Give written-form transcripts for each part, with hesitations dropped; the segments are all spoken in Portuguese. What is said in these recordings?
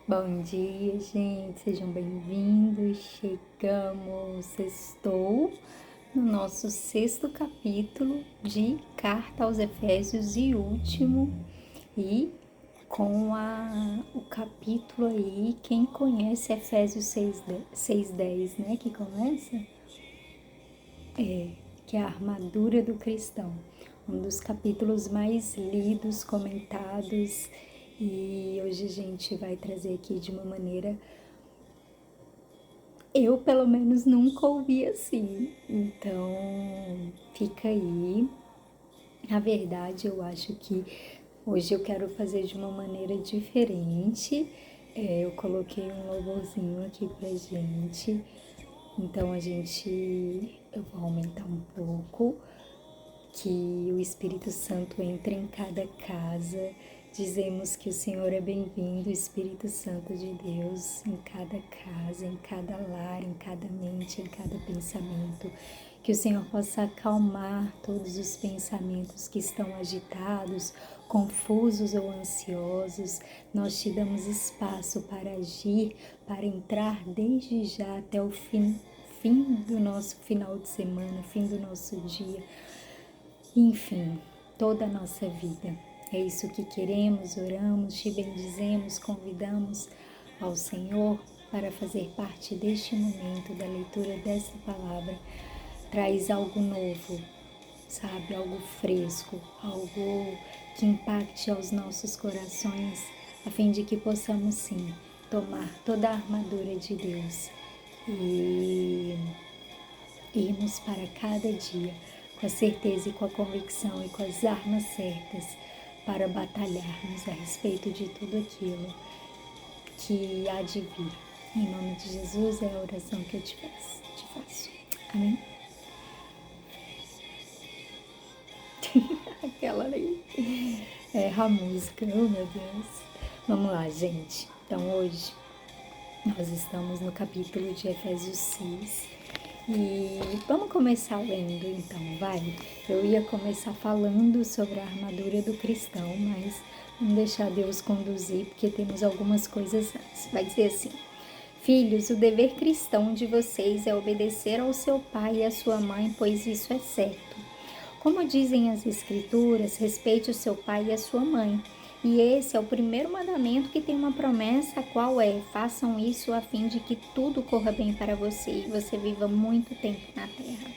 Bom dia, gente, sejam bem-vindos. Estou no nosso 6º capítulo de Carta aos Efésios e último, e com o capítulo aí, quem conhece Efésios 6:10, né, que começa? Que é a armadura do cristão, um dos capítulos mais lidos, comentados, e hoje a gente vai trazer aqui de uma maneira, eu pelo menos nunca ouvi assim, então fica aí. Na verdade, eu acho que hoje eu quero fazer de uma maneira diferente. Eu coloquei um louvorzinho aqui pra gente, então eu vou aumentar um pouco, que o Espírito Santo entre em cada casa. Dizemos que o Senhor é bem-vindo, o Espírito Santo de Deus, em cada casa, em cada lar, em cada mente, em cada pensamento. Que o Senhor possa acalmar todos os pensamentos que estão agitados, confusos ou ansiosos. Nós te damos espaço para agir, para entrar desde já até o fim do nosso final de semana, fim do nosso dia. Enfim, toda a nossa vida. É isso que queremos, oramos, te bendizemos, convidamos ao Senhor para fazer parte deste momento da leitura desta palavra. Traz algo novo, sabe? Algo fresco, algo que impacte aos nossos corações, a fim de que possamos sim tomar toda a armadura de Deus e irmos para cada dia com a certeza e com a convicção e com as armas certas para batalharmos a respeito de tudo aquilo que há de vir. Em nome de Jesus é a oração que eu te faço. Amém? Aquela ali é a música, oh meu Deus. Vamos lá, gente. Então hoje nós estamos no capítulo de Efésios 6. E vamos começar lendo então, vai? Eu ia começar falando sobre a armadura do cristão, mas vamos deixar Deus conduzir, porque temos algumas coisas antes. Vai dizer assim: Filhos, o dever cristão de vocês é obedecer ao seu pai e à sua mãe, pois isso é certo. Como dizem as Escrituras, respeite o seu pai e a sua mãe. E esse é o primeiro mandamento que tem uma promessa, a qual é: façam isso a fim de que tudo corra bem para você e você viva muito tempo na terra.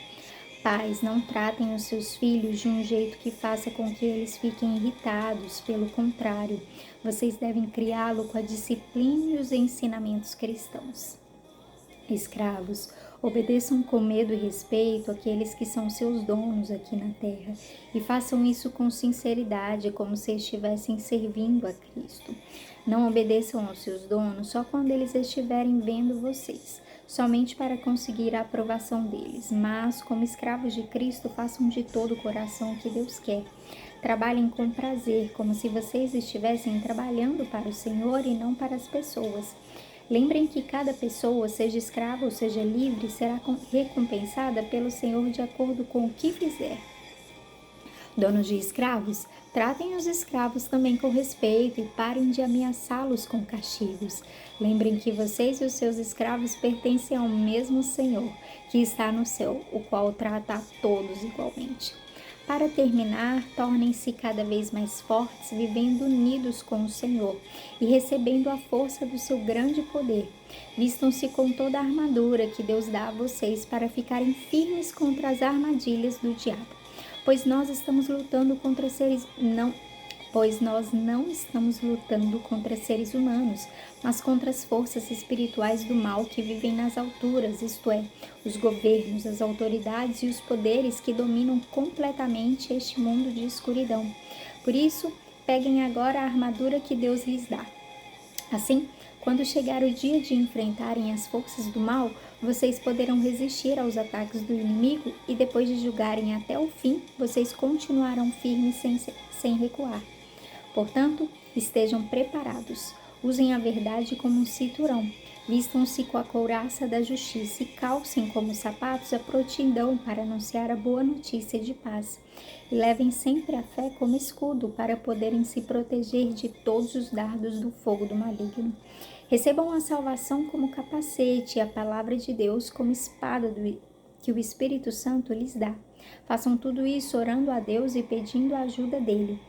Pais, não tratem os seus filhos de um jeito que faça com que eles fiquem irritados. Pelo contrário, vocês devem criá-lo com a disciplina e os ensinamentos cristãos. Escravos, obedeçam com medo e respeito àqueles que são seus donos aqui na terra e façam isso com sinceridade, como se estivessem servindo a Cristo. Não obedeçam aos seus donos só quando eles estiverem vendo vocês, somente para conseguir a aprovação deles, mas como escravos de Cristo, façam de todo o coração o que Deus quer. Trabalhem com prazer, como se vocês estivessem trabalhando para o Senhor e não para as pessoas. Lembrem que cada pessoa, seja escrava ou seja livre, será recompensada pelo Senhor de acordo com o que fizer. Donos de escravos, tratem os escravos também com respeito e parem de ameaçá-los com castigos. Lembrem que vocês e os seus escravos pertencem ao mesmo Senhor, que está no céu, o qual trata a todos igualmente. Para terminar, tornem-se cada vez mais fortes, vivendo unidos com o Senhor e recebendo a força do seu grande poder. Vistam-se com toda a armadura que Deus dá a vocês para ficarem firmes contra as armadilhas do diabo. Pois nós não estamos lutando contra seres humanos, mas contra as forças espirituais do mal que vivem nas alturas, isto é, os governos, as autoridades e os poderes que dominam completamente este mundo de escuridão. Por isso, peguem agora a armadura que Deus lhes dá. Assim, quando chegar o dia de enfrentarem as forças do mal, vocês poderão resistir aos ataques do inimigo e depois de julgarem até o fim, vocês continuarão firmes sem recuar. Portanto, estejam preparados. Usem a verdade como um cinturão. Vistam-se com a couraça da justiça e calcem como sapatos a prontidão para anunciar a boa notícia de paz. E levem sempre a fé como escudo para poderem se proteger de todos os dardos do fogo do maligno. Recebam a salvação como capacete e a palavra de Deus como espada que o Espírito Santo lhes dá. Façam tudo isso orando a Deus e pedindo a ajuda dele.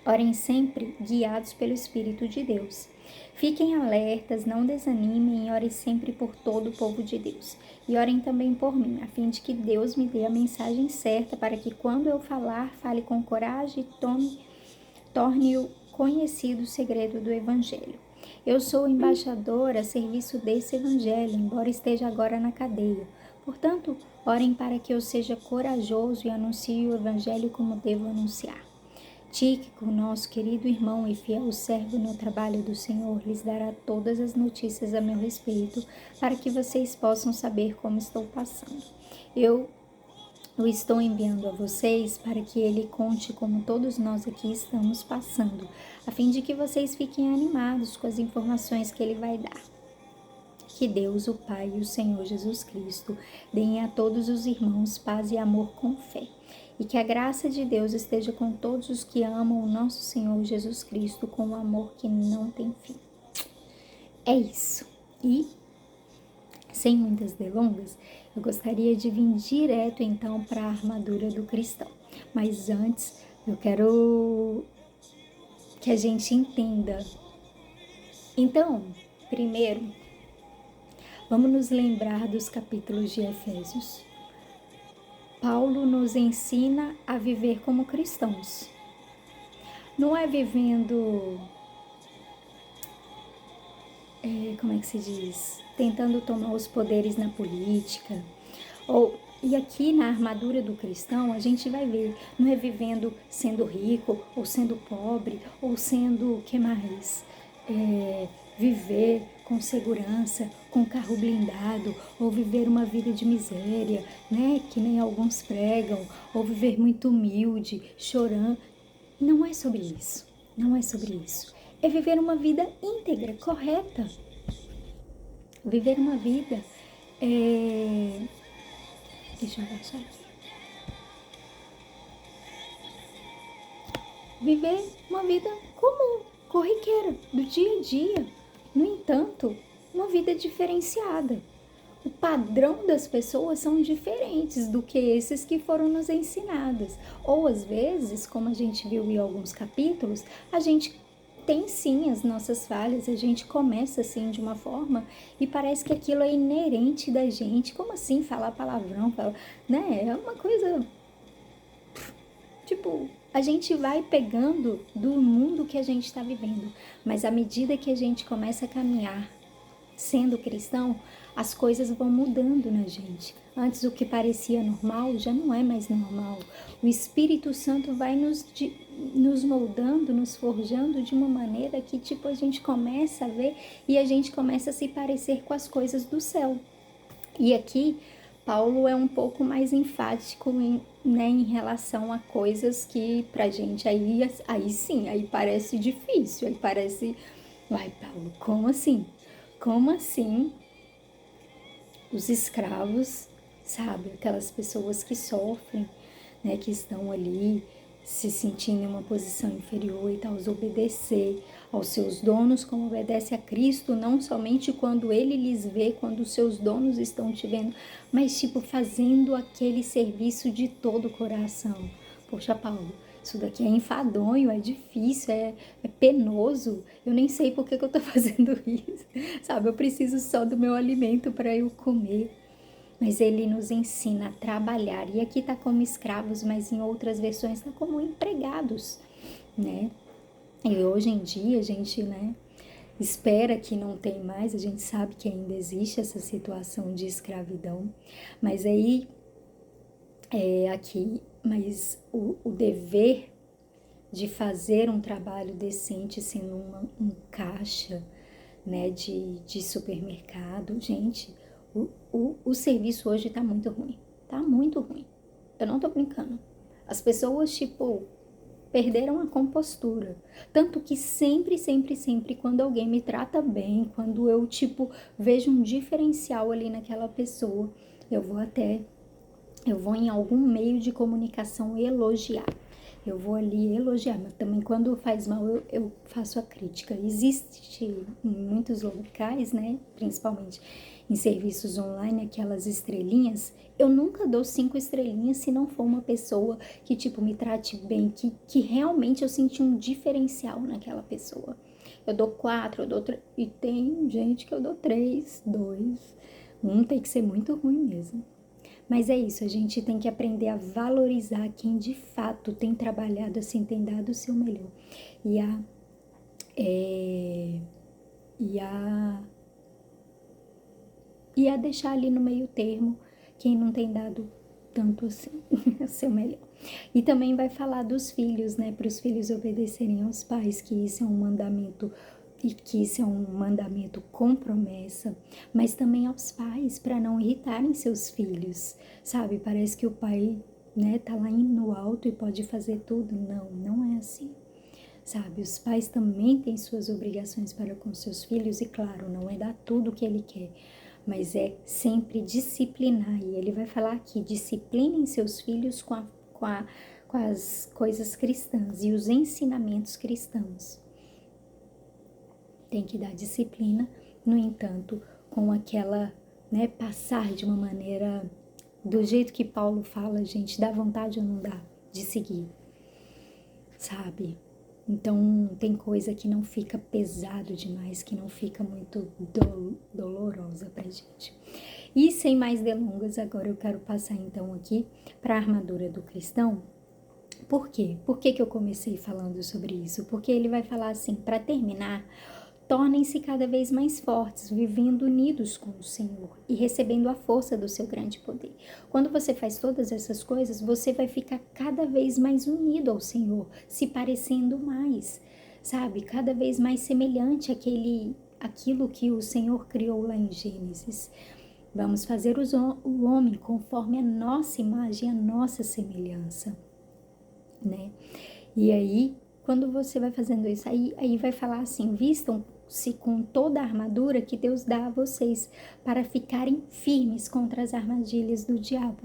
Orem sempre guiados pelo Espírito de Deus. Fiquem alertas, não desanimem e orem sempre por todo o povo de Deus. E orem também por mim, a fim de que Deus me dê a mensagem certa para que quando eu falar, fale com coragem e torne-o conhecido o segredo do Evangelho. Eu sou embaixador a serviço desse Evangelho, embora esteja agora na cadeia. Portanto, orem para que eu seja corajoso e anuncie o Evangelho como devo anunciar. Tíquico, nosso querido irmão e fiel servo no trabalho do Senhor, lhes dará todas as notícias a meu respeito, para que vocês possam saber como estou passando. Eu o estou enviando a vocês para que ele conte como todos nós aqui estamos passando, a fim de que vocês fiquem animados com as informações que ele vai dar. Que Deus, o Pai e o Senhor Jesus Cristo deem a todos os irmãos paz e amor com fé. E que a graça de Deus esteja com todos os que amam o nosso Senhor Jesus Cristo com um amor que não tem fim. É isso. E, sem muitas delongas, eu gostaria de vir direto então para a armadura do cristão. Mas antes, eu quero que a gente entenda. Então, primeiro, vamos nos lembrar dos capítulos de Efésios. Paulo nos ensina a viver como cristãos. Não é vivendo, como é que se diz? Tentando tomar os poderes na política. E aqui na armadura do cristão a gente vai ver, não é vivendo sendo rico, ou sendo pobre, ou sendo, o que mais? Viver com segurança, com carro blindado, ou viver uma vida de miséria, né? Que nem alguns pregam, ou viver muito humilde, chorando. Não é sobre isso, não é sobre isso. É viver uma vida íntegra, correta. Viver uma vida... Deixa eu abaixar aqui. Viver uma vida comum, corriqueira, do dia a dia. No entanto, uma vida diferenciada. O padrão das pessoas são diferentes do que esses que foram nos ensinados. Ou às vezes, como a gente viu em alguns capítulos, a gente tem sim as nossas falhas, a gente começa assim de uma forma e parece que aquilo é inerente da gente. Como assim falar palavrão? Né? É uma coisa... Tipo, a gente vai pegando do mundo que a gente está vivendo, mas à medida que a gente começa a caminhar sendo cristão, as coisas vão mudando na gente. Antes o que parecia normal já não é mais normal. O Espírito Santo vai nos moldando, nos forjando de uma maneira que tipo a gente começa a ver e a gente começa a se parecer com as coisas do céu. E aqui Paulo é um pouco mais enfático em relação a coisas que pra gente aí sim, aí parece difícil, aí parece, uai Paulo, como assim? Como assim os escravos, sabe, aquelas pessoas que sofrem, né, que estão ali se sentindo em uma posição inferior e tal, obedecer aos seus donos como obedece a Cristo, não somente quando ele lhes vê, quando os seus donos estão te vendo, mas tipo fazendo aquele serviço de todo o coração. Poxa, Paulo, isso daqui é enfadonho, é difícil, é penoso, eu nem sei por que eu tô fazendo isso, sabe, eu preciso só do meu alimento para eu comer. Mas ele nos ensina a trabalhar, e aqui está como escravos, mas em outras versões está como empregados, né? E hoje em dia a gente, né, espera que não tem mais, a gente sabe que ainda existe essa situação de escravidão, mas aí, mas o dever de fazer um trabalho decente sendo um caixa, né, de supermercado, gente... O serviço hoje tá muito ruim. Tá muito ruim. Eu não tô brincando. As pessoas, tipo, perderam a compostura. Tanto que sempre, sempre, sempre, quando alguém me trata bem, quando eu, vejo um diferencial ali naquela pessoa, eu vou em algum meio de comunicação elogiar. Eu vou ali elogiar, mas também quando faz mal eu faço a crítica. Existe em muitos locais, né, principalmente em serviços online, aquelas estrelinhas. Eu nunca dou 5 estrelinhas se não for uma pessoa que, me trate bem, que realmente eu senti um diferencial naquela pessoa. Eu dou 4, eu dou 3, e tem gente que eu dou 3, 2. Tem que ser muito ruim mesmo. Mas é isso, a gente tem que aprender a valorizar quem de fato tem trabalhado assim, tem dado o seu melhor. E a, é, e a, e a deixar ali no meio termo quem não tem dado tanto assim o seu melhor. E também vai falar dos filhos, né? Para os filhos obedecerem aos pais, que isso é um mandamento e que isso é um mandamento com promessa, mas também aos pais, para não irritarem seus filhos, sabe? Parece que o pai, né, tá lá no alto e pode fazer tudo. Não, não é assim, sabe? Os pais também têm suas obrigações para com seus filhos e, claro, não é dar tudo o que ele quer, mas é sempre disciplinar. E ele vai falar aqui, disciplinem seus filhos com as coisas cristãs e os ensinamentos cristãos. Tem que dar disciplina, no entanto, com aquela, né, passar de uma maneira, do jeito que Paulo fala, gente, dá vontade ou não dá de seguir, sabe? Então, tem coisa que não fica pesado demais, que não fica muito dolorosa pra gente. E sem mais delongas, agora eu quero passar então aqui para a armadura do cristão. Por quê? Por que eu comecei falando sobre isso? Porque ele vai falar assim, para terminar, tornem-se cada vez mais fortes, vivendo unidos com o Senhor e recebendo a força do seu grande poder. Quando você faz todas essas coisas, você vai ficar cada vez mais unido ao Senhor, se parecendo mais, sabe? Cada vez mais semelhante àquilo que o Senhor criou lá em Gênesis. Vamos fazer o homem conforme a nossa imagem, a nossa semelhança, né? E aí, quando você vai fazendo isso, aí vai falar assim, vistam-se com toda a armadura que Deus dá a vocês, para ficarem firmes contra as armadilhas do diabo.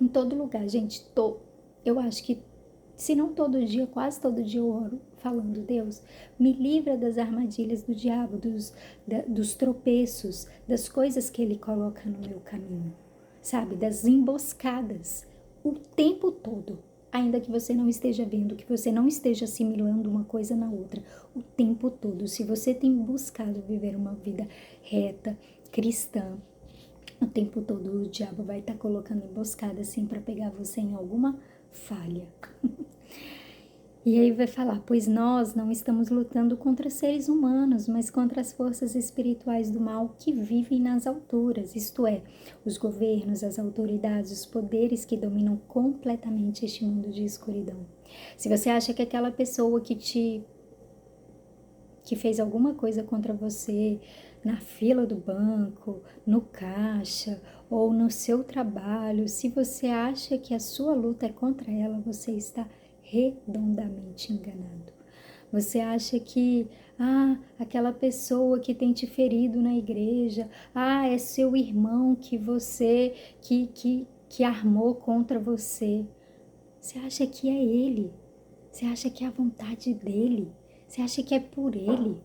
Em todo lugar, gente, eu acho que, se não todo dia, quase todo dia eu oro, falando, Deus, me livra das armadilhas do diabo, dos tropeços, das coisas que ele coloca no meu caminho, sabe, das emboscadas, o tempo todo. Ainda que você não esteja vendo, que você não esteja assimilando uma coisa na outra, o tempo todo. Se você tem buscado viver uma vida reta, cristã, o tempo todo o diabo vai estar colocando emboscada assim para pegar você em alguma falha. E aí vai falar, pois nós não estamos lutando contra seres humanos, mas contra as forças espirituais do mal que vivem nas alturas, isto é, os governos, as autoridades, os poderes que dominam completamente este mundo de escuridão. Se você acha que aquela pessoa que fez alguma coisa contra você na fila do banco, no caixa ou no seu trabalho, se você acha que a sua luta é contra ela, você está redondamente enganado. Você acha que, aquela pessoa que tem te ferido na igreja, é seu irmão que você, que armou contra você. Você acha que é ele? Você acha que é a vontade dele? Você acha que é por ele?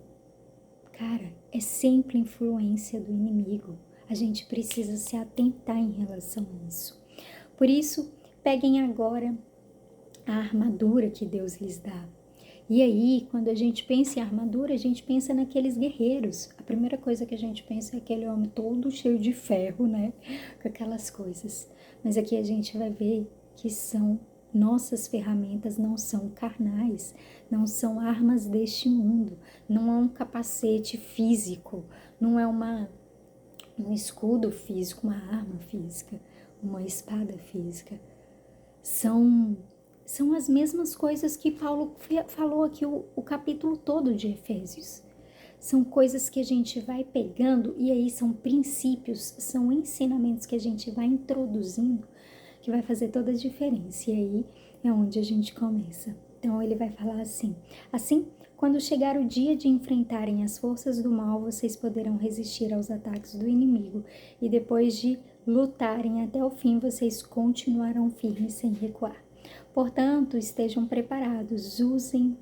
Cara, é sempre influência do inimigo. A gente precisa se atentar em relação a isso. Por isso, peguem agora a armadura que Deus lhes dá. E aí, quando a gente pensa em armadura, a gente pensa naqueles guerreiros. A primeira coisa que a gente pensa é aquele homem todo cheio de ferro, né? Com aquelas coisas. Mas aqui a gente vai ver que nossas ferramentas não são carnais, não são armas deste mundo, não é um capacete físico, não é um escudo físico, uma arma física, uma espada física. São as mesmas coisas que Paulo falou aqui o capítulo todo de Efésios. São coisas que a gente vai pegando e aí são princípios, são ensinamentos que a gente vai introduzindo que vai fazer toda a diferença. E aí é onde a gente começa. Então ele vai falar assim: assim, quando chegar o dia de enfrentarem as forças do mal, vocês poderão resistir aos ataques do inimigo, e depois de lutarem até o fim, vocês continuarão firmes sem recuar. Portanto, estejam preparados, usem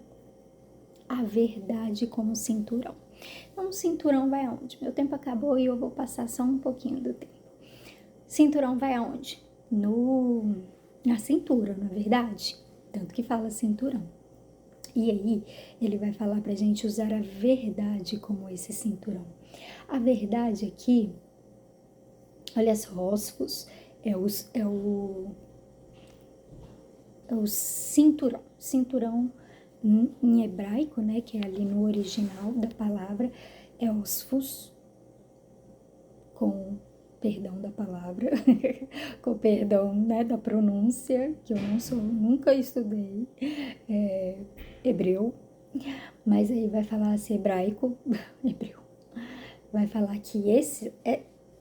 a verdade como cinturão. Então, o cinturão vai aonde? Meu tempo acabou e eu vou passar só um pouquinho do tempo. Cinturão vai aonde? Na cintura, não é verdade? Tanto que fala cinturão. E aí, ele vai falar pra gente usar a verdade como esse cinturão. A verdade aqui, olha só, ósfos é o cinturão. Cinturão em hebraico, né, que é ali no original da palavra, é osfos, com perdão da palavra, com perdão, né, da pronúncia, que eu nunca estudei hebreu, mas aí vai falar assim, hebraico, hebreu, vai falar que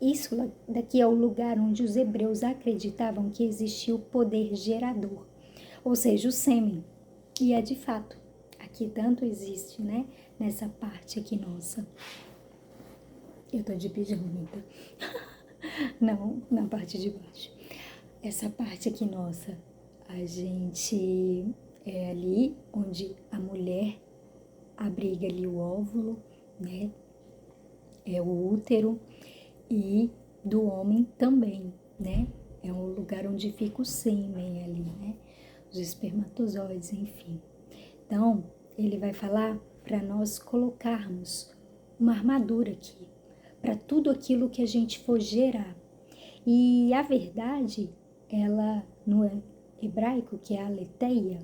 isso daqui é o lugar onde os hebreus acreditavam que existia o poder gerador, ou seja, o sêmen. E é de fato, aqui tanto existe, né, nessa parte aqui nossa. Eu tô de pijama, Anitta. Não, na parte de baixo. Essa parte aqui nossa, a gente é ali onde a mulher abriga ali o óvulo, né? É o útero, e do homem também, né? É um lugar onde fica o sêmen ali, né? Os espermatozoides, enfim. Então, ele vai falar para nós colocarmos uma armadura aqui, para tudo aquilo que a gente for gerar. E a verdade, ela no hebraico, que é a aletheia,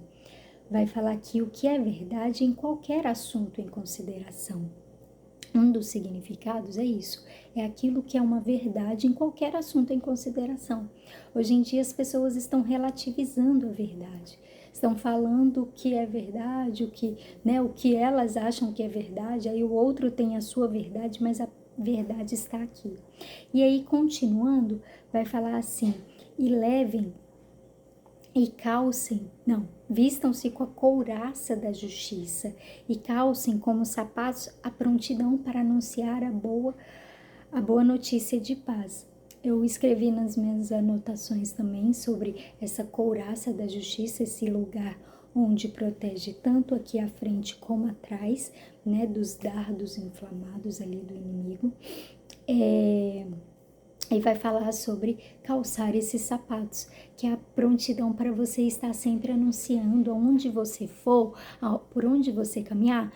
vai falar que o que é verdade em qualquer assunto em consideração. Um dos significados é isso, é aquilo que é uma verdade em qualquer assunto em consideração. Hoje em dia as pessoas estão relativizando a verdade, estão falando o que é verdade, o que elas acham que é verdade, aí o outro tem a sua verdade, mas a verdade está aqui. E aí, continuando, vai falar assim: e levem e calcem, não, vistam-se com a couraça da justiça e calcem como sapatos a prontidão para anunciar a boa notícia de paz. Eu escrevi nas minhas anotações também sobre essa couraça da justiça, esse lugar onde protege tanto aqui à frente como atrás, né, dos dardos inflamados ali do inimigo. E vai falar sobre calçar esses sapatos, que é a prontidão para você estar sempre anunciando aonde você for, por onde você caminhar.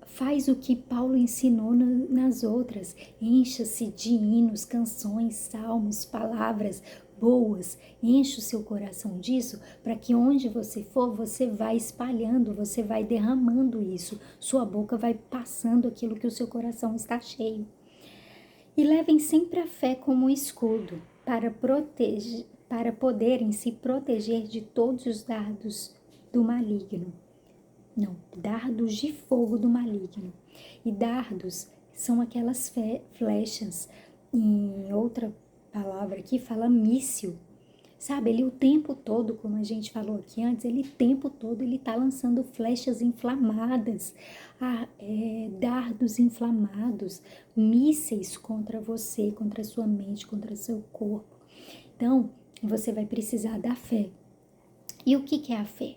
Faz o que Paulo ensinou nas outras. Encha-se de hinos, canções, salmos, palavras boas. Enche o seu coração disso, para que onde você for, você vai espalhando, você vai derramando isso. Sua boca vai passando aquilo que o seu coração está cheio. E levem sempre a fé como escudo para poderem se proteger de todos os dardos do maligno. Não, dardos de fogo do maligno. E dardos são aquelas flechas, em outra palavra aqui fala míssil. Sabe, ele o tempo todo, como a gente falou aqui antes, ele o tempo todo ele tá lançando flechas inflamadas, dardos inflamados, mísseis contra você, contra a sua mente, contra seu corpo. Então, você vai precisar da fé. E o que é a fé?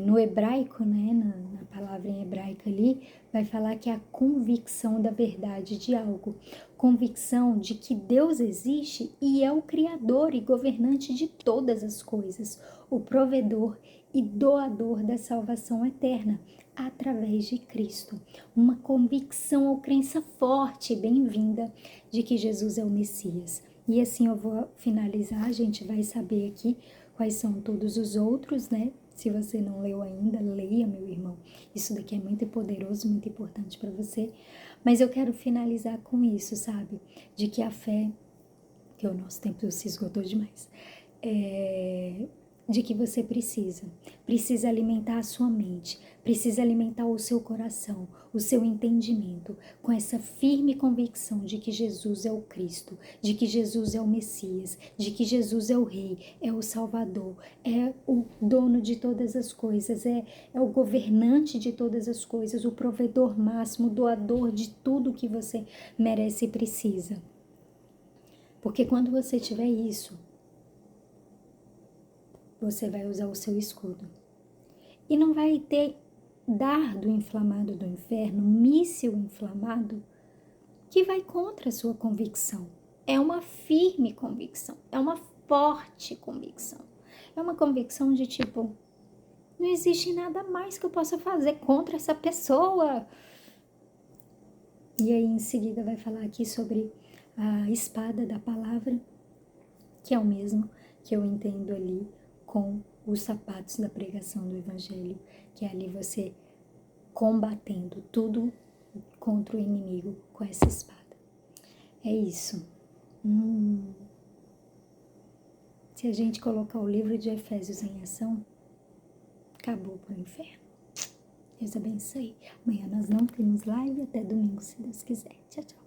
No hebraico, né, na palavra em hebraico ali, vai falar que é a convicção da verdade de algo. Convicção de que Deus existe e é o criador e governante de todas as coisas, o provedor e doador da salvação eterna, através de Cristo. Uma convicção ou crença forte e bem-vinda de que Jesus é o Messias. E assim eu vou finalizar, a gente vai saber aqui quais são todos os outros, né? Se você não leu ainda, leia, meu irmão. Isso daqui é muito poderoso, muito importante para você. Mas eu quero finalizar com isso, sabe? De que a fé, que o nosso tempo se esgotou demais, de que você precisa alimentar a sua mente, precisa alimentar o seu coração, o seu entendimento, com essa firme convicção de que Jesus é o Cristo, de que Jesus é o Messias, de que Jesus é o Rei, é o Salvador, é o dono de todas as coisas, é o governante de todas as coisas, o provedor máximo, doador de tudo que você merece e precisa. Porque quando você tiver isso, você vai usar o seu escudo. E não vai ter dardo inflamado do inferno, míssil inflamado, que vai contra a sua convicção. É uma firme convicção, é uma forte convicção. É uma convicção de tipo, não existe nada mais que eu possa fazer contra essa pessoa. E aí em seguida vai falar aqui sobre a espada da palavra, que é o mesmo que eu entendo ali com os sapatos da pregação do evangelho, que é ali você combatendo tudo contra o inimigo com essa espada. É isso. Se a gente colocar o livro de Efésios em ação, acabou pro inferno. Deus abençoe. Amanhã nós não temos live, até domingo, se Deus quiser. Tchau, tchau.